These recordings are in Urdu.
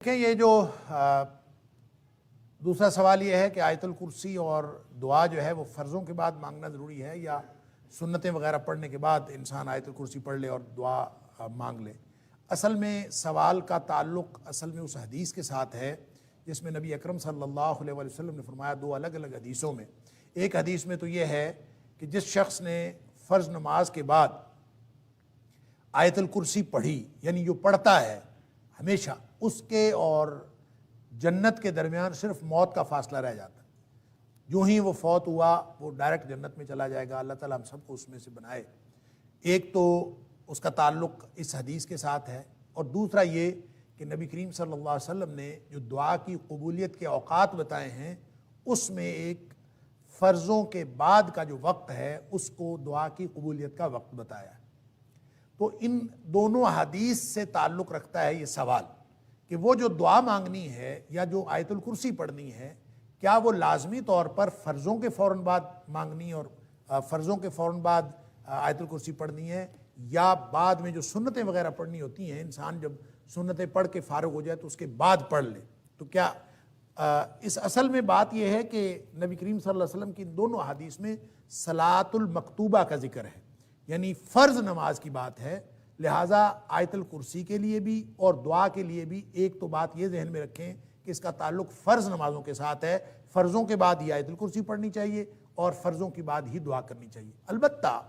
کہ یہ جو دوسرا سوال یہ ہے کہ آیت الکرسی اور دعا جو ہے وہ فرضوں کے بعد مانگنا ضروری ہے یا سنتیں وغیرہ پڑھنے کے بعد انسان آیت الکرسی پڑھ لے اور دعا مانگ لے۔ اصل میں سوال کا تعلق اصل میں اس حدیث کے ساتھ ہے جس میں نبی اکرم صلی اللہ علیہ وسلم نے فرمایا، دو الگ الگ حدیثوں میں۔ ایک حدیث میں تو یہ ہے کہ جس شخص نے فرض نماز کے بعد آیت الکرسی پڑھی، یعنی جو پڑھتا ہے ہمیشہ، اس کے اور جنت کے درمیان صرف موت کا فاصلہ رہ جاتا ہے۔ جو ہی وہ فوت ہوا وہ ڈائریکٹ جنت میں چلا جائے گا۔ اللہ تعالیٰ ہم سب کو اس میں سے بنائے۔ ایک تو اس کا تعلق اس حدیث کے ساتھ ہے، اور دوسرا یہ کہ نبی کریم صلی اللہ علیہ وسلم نے جو دعا کی قبولیت کے اوقات بتائے ہیں، اس میں ایک فرضوں کے بعد کا جو وقت ہے اس کو دعا کی قبولیت کا وقت بتایا ہے۔ تو ان دونوں حدیث سے تعلق رکھتا ہے یہ سوال کہ وہ جو دعا مانگنی ہے یا جو آیت الکرسی پڑھنی ہے، کیا وہ لازمی طور پر فرضوں کے فوراً بعد مانگنی اور فرضوں کے فوراً بعد آیت الکرسی پڑھنی ہے، یا بعد میں جو سنتیں وغیرہ پڑھنی ہوتی ہیں، انسان جب سنتیں پڑھ کے فارغ ہو جائے تو اس کے بعد پڑھ لے؟ تو کیا اس اصل میں بات یہ ہے کہ نبی کریم صلی اللہ علیہ وسلم کی دونوں حدیث میں صلاۃ المکتوبہ کا ذکر ہے، یعنی فرض نماز کی بات ہے، لہٰذا آیت الکرسی کے لیے بھی اور دعا کے لیے بھی ایک تو بات یہ ذہن میں رکھیں کہ اس کا تعلق فرض نمازوں کے ساتھ ہے، فرضوں کے بعد ہی آیت الکرسی پڑھنی چاہیے اور فرضوں کے بعد ہی دعا کرنی چاہیے۔ البتہ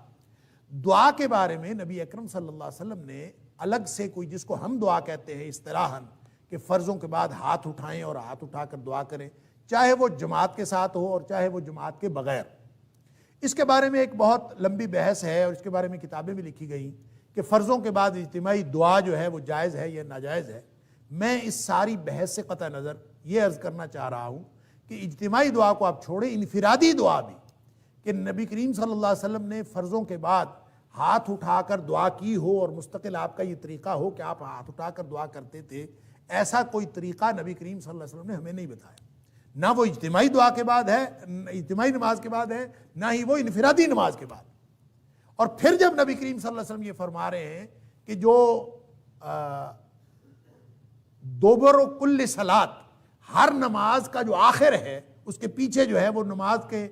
دعا کے بارے میں نبی اکرم صلی اللہ علیہ وسلم نے الگ سے کوئی، جس کو ہم دعا کہتے ہیں اصطلاحاً، کہ فرضوں کے بعد ہاتھ اٹھائیں اور ہاتھ اٹھا کر دعا کریں، چاہے وہ جماعت کے ساتھ ہو اور چاہے وہ جماعت کے بغیر۔ اس کے بارے میں ایک بہت لمبی بحث ہے اور اس کے بارے میں کتابیں بھی لکھی گئیں کہ فرضوں کے بعد اجتماعی دعا جو ہے وہ جائز ہے یا ناجائز ہے۔ میں اس ساری بحث سے قطع نظر یہ عرض کرنا چاہ رہا ہوں کہ اجتماعی دعا کو آپ چھوڑیں، انفرادی دعا بھی، کہ نبی کریم صلی اللہ علیہ وسلم نے فرضوں کے بعد ہاتھ اٹھا کر دعا کی ہو اور مستقل آپ کا یہ طریقہ ہو کہ آپ ہاتھ اٹھا کر دعا کرتے تھے، ایسا کوئی طریقہ نبی کریم صلی اللہ علیہ وسلم نے ہمیں نہیں بتایا۔ نہ وہ اجتماعی دعا کے بعد ہے، اجتماعی نماز کے بعد ہے، نہ ہی وہ انفرادی نماز کے بعد۔ اور پھر جب نبی کریم صلی اللہ علیہ وسلم یہ فرما رہے ہیں کہ جو دوبر و کل صلات، ہر نماز کا جو آخر ہے اس کے پیچھے جو ہے وہ نماز کے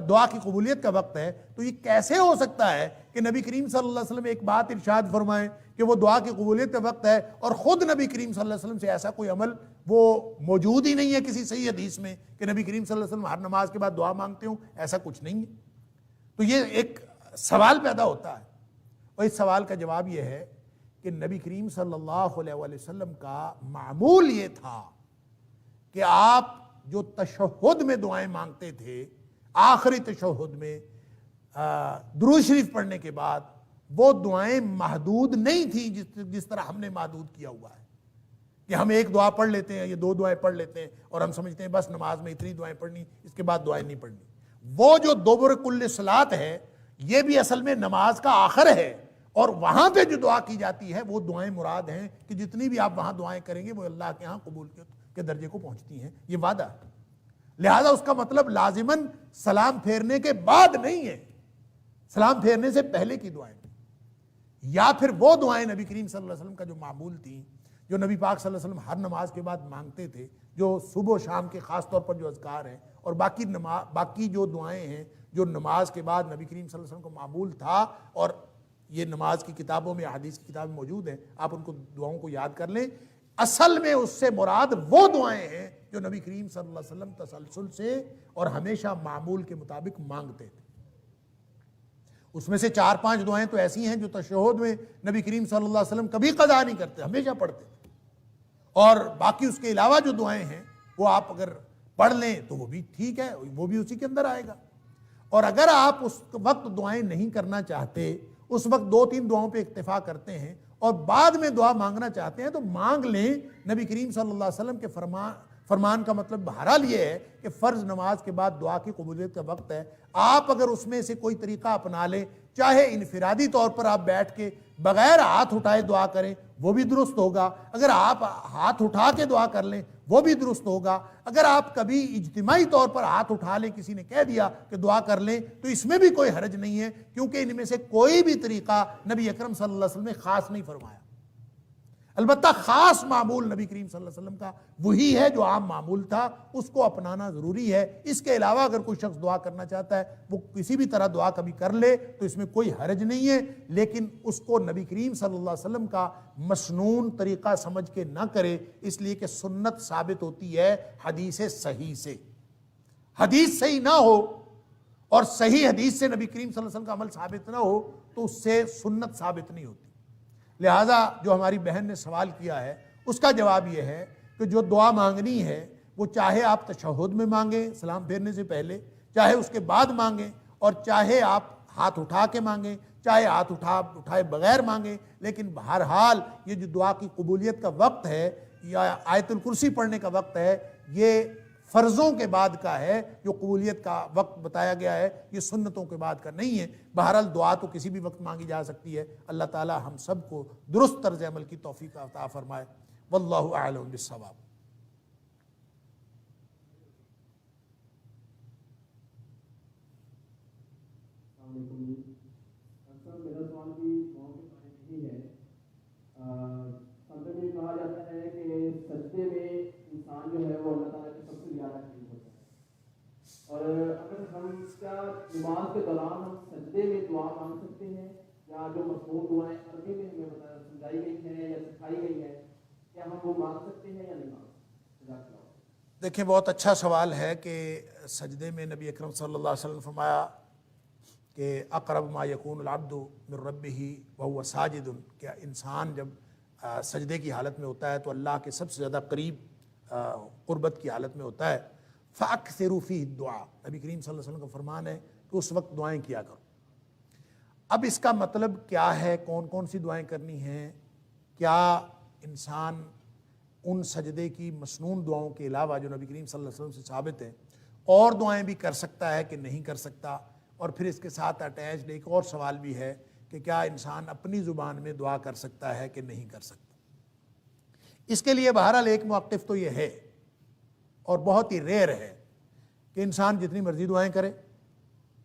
دعا کی قبولیت کا وقت ہے، تو یہ کیسے ہو سکتا ہے کہ نبی کریم صلی اللہ علیہ وسلم ایک بات ارشاد فرمائیں کہ وہ دعا کی قبولیت کا وقت ہے، اور خود نبی کریم صلی اللہ علیہ وسلم سے ایسا کوئی عمل وہ موجود ہی نہیں ہے کسی صحیح حدیث میں کہ نبی کریم صلی اللہ علیہ وسلم ہر نماز کے بعد دعا مانگتے ہوں، ایسا کچھ نہیں ہے۔ تو یہ ایک سوال پیدا ہوتا ہے، اور اس سوال کا جواب یہ ہے کہ نبی کریم صلی اللہ علیہ وسلم کا معمول یہ تھا کہ آپ جو تشہد میں دعائیں مانگتے تھے، آخری تشہد میں درود شریف پڑھنے کے بعد، وہ دعائیں محدود نہیں تھیں جس طرح ہم نے محدود کیا ہوا ہے کہ ہم ایک دعا پڑھ لیتے ہیں یا دو دعائیں پڑھ لیتے ہیں اور ہم سمجھتے ہیں بس نماز میں اتنی دعائیں پڑھنی، اس کے بعد دعائیں نہیں پڑھنی۔ وہ جو دوبر کل صلات ہے، یہ بھی اصل میں نماز کا آخر ہے، اور وہاں پہ جو دعا کی جاتی ہے وہ دعائیں مراد ہیں کہ جتنی بھی آپ وہاں دعائیں کریں گے وہ اللہ کے ہاں قبول کے درجے کو پہنچتی ہیں، یہ وعدہ ہے۔ لہذا اس کا مطلب لازماً سلام پھیرنے کے بعد نہیں ہے، سلام پھیرنے سے پہلے کی دعائیں، یا پھر وہ دعائیں نبی کریم صلی اللہ علیہ وسلم کا جو معمول تھیں، جو نبی پاک صلی اللہ علیہ وسلم ہر نماز کے بعد مانگتے تھے، جو صبح و شام کے خاص طور پر جو اذکار ہیں، اور باقی جو دعائیں ہیں جو نماز کے بعد نبی کریم صلی اللہ علیہ وسلم کو معمول تھا، اور یہ نماز کی کتابوں میں، حدیث کی کتابیں موجود ہیں، آپ ان کو دعاؤں کو یاد کر لیں۔ اصل میں اس سے مراد وہ دعائیں ہیں جو نبی کریم صلی اللہ علیہ وسلم تسلسل سے اور ہمیشہ معمول کے مطابق مانگتے تھے۔ اس میں سے 4-5 دعائیں تو ایسی ہیں جو تشہد میں نبی کریم صلی اللہ علیہ وسلم کبھی قضا نہیں کرتے، ہمیشہ پڑھتے تھے، اور باقی اس کے علاوہ جو دعائیں ہیں وہ آپ اگر پڑھ لیں تو وہ بھی ٹھیک ہے، وہ بھی اسی کے اندر آئے گا۔ اور اگر آپ اس وقت دعائیں نہیں کرنا چاہتے، اس وقت 2-3 دعاؤں پہ اکتفا کرتے ہیں اور بعد میں دعا مانگنا چاہتے ہیں تو مانگ لیں۔ نبی کریم صلی اللہ علیہ وسلم کے فرمان کا مطلب بہرحال یہ ہے کہ فرض نماز کے بعد دعا کی قبولیت کا وقت ہے۔ آپ اگر اس میں سے کوئی طریقہ اپنا لیں، چاہے انفرادی طور پر آپ بیٹھ کے بغیر ہاتھ اٹھائے دعا کریں، وہ بھی درست ہوگا۔ اگر آپ ہاتھ اٹھا کے دعا کر لیں وہ بھی درست ہوگا۔ اگر آپ کبھی اجتماعی طور پر ہاتھ اٹھا لیں، کسی نے کہہ دیا کہ دعا کر لیں، تو اس میں بھی کوئی حرج نہیں ہے، کیونکہ ان میں سے کوئی بھی طریقہ نبی اکرم صلی اللہ علیہ وسلم نے خاص نہیں فرمایا۔ البتہ خاص معمول نبی کریم صلی اللہ علیہ وسلم کا وہی ہے جو عام معمول تھا، اس کو اپنانا ضروری ہے۔ اس کے علاوہ اگر کوئی شخص دعا کرنا چاہتا ہے وہ کسی بھی طرح دعا کبھی کر لے تو اس میں کوئی حرج نہیں ہے، لیکن اس کو نبی کریم صلی اللہ علیہ وسلم کا مسنون طریقہ سمجھ کے نہ کرے، اس لیے کہ سنت ثابت ہوتی ہے حدیث صحیح سے۔ حدیث صحیح نہ ہو اور صحیح حدیث سے نبی کریم صلی اللہ علیہ وسلم کا عمل ثابت نہ ہو تو اس سے سنت ثابت نہیں ہوتی۔ لہٰذا جو ہماری بہن نے سوال کیا ہے اس کا جواب یہ ہے کہ جو دعا مانگنی ہے وہ چاہے آپ تشہد میں مانگیں سلام پھیرنے سے پہلے، چاہے اس کے بعد مانگیں، اور چاہے آپ ہاتھ اٹھا کے مانگیں، چاہے ہاتھ اٹھائے بغیر مانگیں، لیکن بہرحال یہ جو دعا کی قبولیت کا وقت ہے یا آیت الکرسی پڑھنے کا وقت ہے، یہ فرضوں کے بعد کا ہے۔ جو قبولیت کا وقت بتایا گیا ہے یہ سنتوں کے بعد کا نہیں ہے۔ بہرحال دعا تو کسی بھی وقت مانگی جا سکتی ہے۔ اللہ تعالی ہم سب کو درست طرز عمل کی توفیق عطا فرمائے۔ واللہ اعلم بالصواب۔ السلام علیکم۔ سر میرا سوال بھی دعاؤں کے بارے میں ہی ہے۔ سب میں کہا جاتا ہے کہ سجدے میں انسان جو ہے وہ اللہ تعالیٰ کے سب سے زیادہ قریب ہوتا ہے، اور اگر ہم کیا نماز کے دوران ہم سجدے میں دعا مانگ سکتے ہیں، یا جو مضمون دعائیں عربی میں ہمیں سمجھائی گئی ہیں یا سکھائی گئی ہیں کیا ہم وہ مانگ سکتے ہیں یا نہیں مانگ سکتے؟ دیکھیں بہت اچھا سوال ہے کہ سجدے میں نبی اکرم صلی اللہ علیہ وسلم نے فرمایا کہ اقرب ما یکون العبد من ربہ وہو ساجد، کہ انسان جب سجدے کی حالت میں ہوتا ہے تو اللہ کے سب سے زیادہ قریب قربت کی حالت میں ہوتا ہے۔ فَأَكْثِرُوا فِيهِ الدُّعَاء، نبی کریم صلی اللہ علیہ وسلم کا فرمان ہے کہ اس وقت دعائیں کیا کرو۔ اب اس کا مطلب کیا ہے، کون کون سی دعائیں کرنی ہیں؟ کیا انسان ان سجدے کی مسنون دعاؤں کے علاوہ جو نبی کریم صلی اللہ علیہ وسلم سے ثابت ہیں اور دعائیں بھی کر سکتا ہے کہ نہیں کر سکتا؟ اور پھر اس کے ساتھ اٹیچڈ ایک اور سوال بھی ہے کہ کیا انسان اپنی زبان میں دعا کر سکتا ہے کہ نہیں کر سکتا؟ اس کے لیے بہرحال ایک موقف تو یہ ہے اور بہت ہی ریئر ہے کہ انسان جتنی مرضی دعائیں کرے،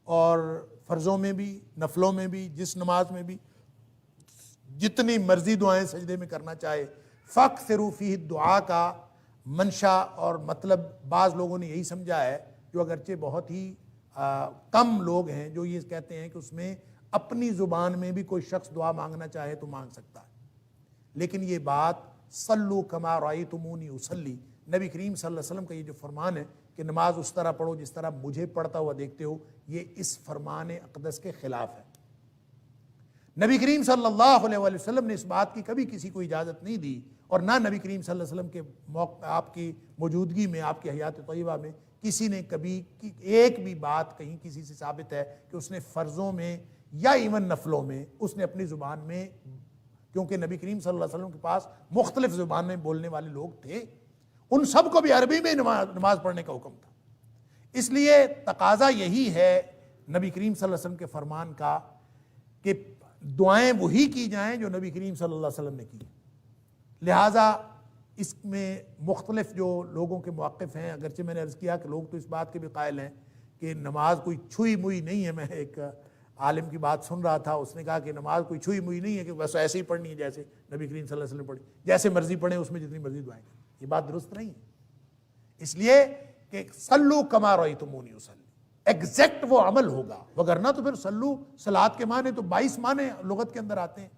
اور فرضوں میں بھی نفلوں میں بھی جس نماز میں بھی جتنی مرضی دعائیں سجدے میں کرنا چاہے۔ فَأَكْثِرُوا فِيهِ الدُّعَاء کا منشا اور مطلب بعض لوگوں نے یہی سمجھا ہے، جو اگرچہ بہت ہی کم لوگ ہیں جو یہ کہتے ہیں کہ اس میں اپنی زبان میں بھی کوئی شخص دعا مانگنا چاہے تو مانگ سکتا ہے، لیکن یہ بات صلو کما رأیتمونی اصلی، نبی کریم صلی اللہ علیہ وسلم کا یہ جو فرمان ہے کہ نماز اس طرح پڑھو جس طرح مجھے پڑھتا ہوا دیکھتے ہو، یہ اس فرمان اقدس کے خلاف ہے۔ نبی کریم صلی اللہ علیہ وسلم نے اس بات کی کبھی کسی کو اجازت نہیں دی، اور نہ نبی کریم صلی اللہ علیہ وسلم کے آپ کی موجودگی میں، آپ کی حیات طیبہ میں کسی نے کبھی ایک بھی بات کہیں کسی سے ثابت ہے کہ اس نے فرضوں میں یا ایون نفلوں میں اس نے اپنی زبان میں، کیونکہ نبی کریم صلی اللہ علیہ وسلم کے پاس مختلف زبان میں بولنے والے لوگ تھے، ان سب کو بھی عربی میں نماز پڑھنے کا حکم تھا۔ اس لیے تقاضا یہی ہے نبی کریم صلی اللہ علیہ وسلم کے فرمان کا کہ دعائیں وہی کی جائیں جو نبی کریم صلی اللہ علیہ وسلم نے کی۔ لہٰذا اس میں مختلف جو لوگوں کے موقف ہیں، اگرچہ میں نے عرض کیا کہ لوگ تو اس بات کے بھی قائل ہیں کہ نماز کوئی چھوئی موئی نہیں ہے۔ میں ایک عالم کی بات سن رہا تھا، اس نے کہا کہ نماز کوئی چھوئی موئی نہیں ہے کہ بس ایسے ہی پڑھنی ہے جیسے نبی کریم صلی اللہ علیہ وسلم پڑھی، جیسے مرضی پڑھیں اس میں جتنی مرضی دعائیں کریں۔ یہ بات درست نہیں ہے، اس لیے کہ صلو کما رأیتمونی اصلی ایگزیکٹ وہ عمل ہوگا، وگرنہ تو پھر صلو صلاۃ کے معنی تو 22 معنی لغت کے اندر آتے ہیں۔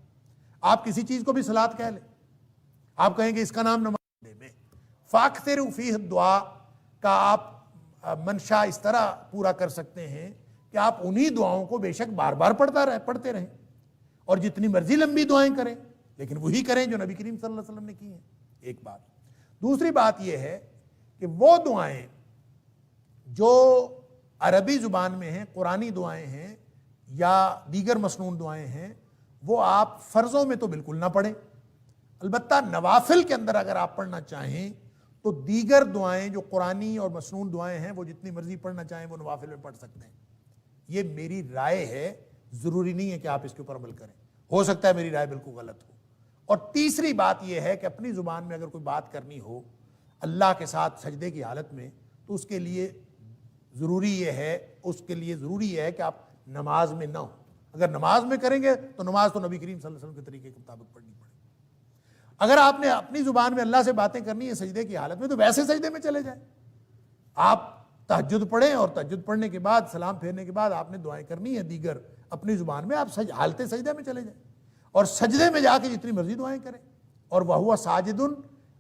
آپ کسی چیز کو بھی صلاۃ کہہ لیں، آپ کہیں کہ اس کا نام نماز میں فَأَكْثِرُوا فِيهِ الدُّعَاء کا آپ منشا اس طرح پورا کر سکتے ہیں کہ آپ انہی دعاؤں کو بے شک بار بار پڑھتے رہیں، اور جتنی مرضی لمبی دعائیں کریں، لیکن وہی کریں جو نبی کریم صلی اللہ علیہ وسلم نے کی ہیں۔ ایک بات۔ دوسری بات یہ ہے کہ وہ دعائیں جو عربی زبان میں ہیں، قرآنی دعائیں ہیں یا دیگر مسنون دعائیں ہیں، وہ آپ فرضوں میں تو بالکل نہ پڑھیں۔ البتہ نوافل کے اندر اگر آپ پڑھنا چاہیں تو دیگر دعائیں جو قرآنی اور مسنون دعائیں ہیں وہ جتنی مرضی پڑھنا چاہیں وہ نوافل میں پڑھ سکتے ہیں۔ یہ میری رائے ہے، ضروری نہیں ہے کہ آپ اس کے اوپر عمل کریں، ہو سکتا ہے میری رائے بالکل غلط ہو۔ اور تیسری بات یہ ہے کہ اپنی زبان میں اگر کوئی بات کرنی ہو اللہ کے ساتھ سجدے کی حالت میں، تو اس کے لیے ضروری یہ ہے کہ آپ نماز میں نہ ہو۔ اگر نماز میں کریں گے تو نماز تو نبی کریم صلی اللہ علیہ وسلم کے طریقے کے مطابق پڑھنی پڑے۔ اگر آپ نے اپنی زبان میں اللہ سے باتیں کرنی ہے سجدے کی حالت میں تو ویسے سجدے میں چلے جائیں. آپ تہجد پڑھیں اور تہجد پڑھنے کے بعد سلام پھیرنے کے بعد آپ نے دعائیں کرنی ہے دیگر اپنی زبان میں, آپ حالت سجدے میں چلے جائیں اور سجدے میں جا کے جتنی مرضی دعائیں کریں. اور وَهُوَ ساجدٌ,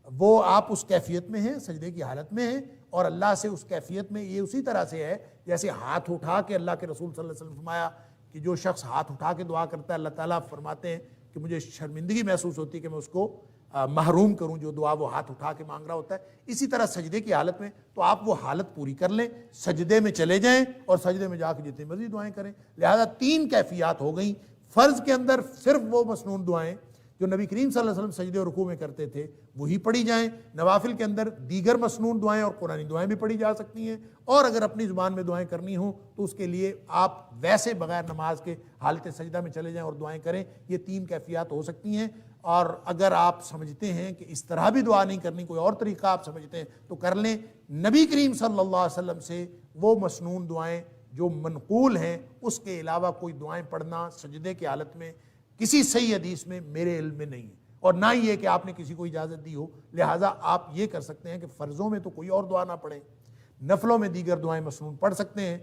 وہ آپ اس کیفیت میں ہیں, سجدے کی حالت میں ہیں, اور اللہ سے اس کیفیت میں یہ اسی طرح سے ہے جیسے ہاتھ اٹھا کے اللہ کے رسول صلی اللہ علیہ وسلم فرمایا کہ جو شخص ہاتھ اٹھا کے دعا کرتا ہے اللہ تعالیٰ فرماتے ہیں کہ مجھے شرمندگی محسوس ہوتی ہے کہ میں اس کو محروم کروں جو دعا وہ ہاتھ اٹھا کے مانگ رہا ہوتا ہے. اسی طرح سجدے کی حالت میں تو آپ وہ حالت پوری کر لیں, سجدے میں چلے جائیں اور سجدے میں جا کے جتنی مرضی دعائیں کریں. لہذا 3 کیفیات ہو گئیں. فرض کے اندر صرف وہ مسنون دعائیں جو نبی کریم صلی اللہ علیہ وسلم سجدے اور رکوع میں کرتے تھے وہی پڑھی جائیں. نوافل کے اندر دیگر مسنون دعائیں اور قرآنی دعائیں بھی پڑھی جا سکتی ہیں, اور اگر اپنی زبان میں دعائیں کرنی ہوں تو اس کے لیے آپ ویسے بغیر نماز کے حالت سجدہ میں چلے جائیں اور دعائیں کریں. یہ 3 کیفیات ہو سکتی ہیں. اور اگر آپ سمجھتے ہیں کہ اس طرح بھی دعا نہیں کرنی, کوئی اور طریقہ آپ سمجھتے ہیں تو کر لیں. نبی کریم صلی اللہ علیہ وسلم سے وہ مسنون دعائیں جو منقول ہیں اس کے علاوہ کوئی دعائیں پڑھنا سجدے کی حالت میں کسی صحیح حدیث میں میرے علم میں نہیں ہے, اور نہ ہی یہ کہ آپ نے کسی کو اجازت دی ہو. لہٰذا آپ یہ کر سکتے ہیں کہ فرضوں میں تو کوئی اور دعا نہ پڑھیں, نفلوں میں دیگر دعائیں مسنون پڑھ سکتے ہیں.